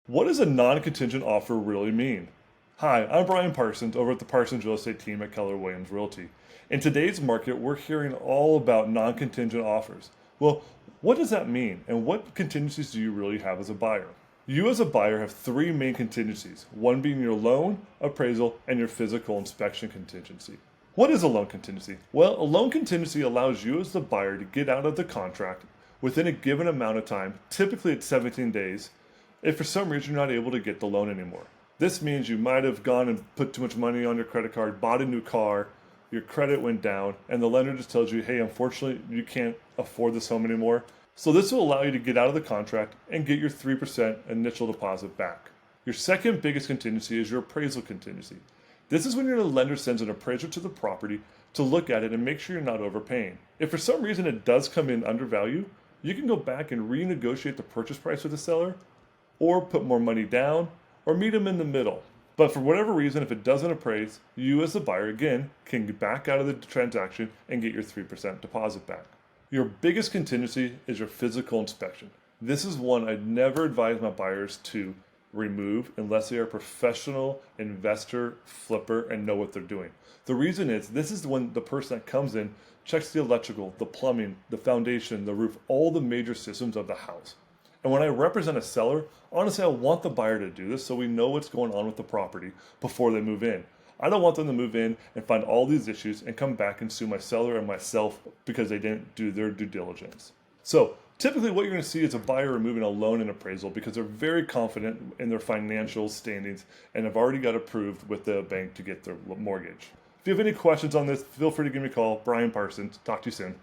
What does a non-contingent offer really mean? Hi, I'm Brian Parsons over at the Parsons Real Estate team at Keller Williams Realty. In today's market, we're hearing all about non-contingent offers. Well, what does that mean, and what contingencies do you really have as a buyer? You as a buyer have three main contingencies, one being your loan, appraisal, and your physical inspection contingency. What is a loan contingency? Well, a loan contingency allows you as the buyer to get out of the contract within a given amount of time, typically at 17 days, if for some reason you're not able to get the loan anymore. This means you might have gone and put too much money on your credit card, bought a new car, your credit went down, and the lender just tells you, hey, unfortunately, you can't afford this home anymore. So this will allow you to get out of the contract and get your 3% initial deposit back. Your second biggest contingency is your appraisal contingency. This is when your lender sends an appraiser to the property to look at it and make sure you're not overpaying. If for some reason it does come in under value, you can go back and renegotiate the purchase price with the seller, or put more money down, or meet them in the middle. But for whatever reason, if it doesn't appraise, you as the buyer, again, can back out of the transaction and get your 3% deposit back. Your biggest contingency is your physical inspection. This is one I'd never advise my buyers to remove unless they are a professional investor, flipper, and know what they're doing. The reason is, this is when the person that comes in checks the electrical, the plumbing, the foundation, the roof, all the major systems of the house. And when I represent a seller, honestly, I want the buyer to do this so we know what's going on with the property before they move in. I don't want them to move in and find all these issues and come back and sue my seller and myself because they didn't do their due diligence. So typically what you're going to see is a buyer removing a loan and appraisal because they're very confident in their financial standings and have already got approved with the bank to get their mortgage. If you have any questions on this, feel free to give me a call. Brian Parsons. Talk to you soon.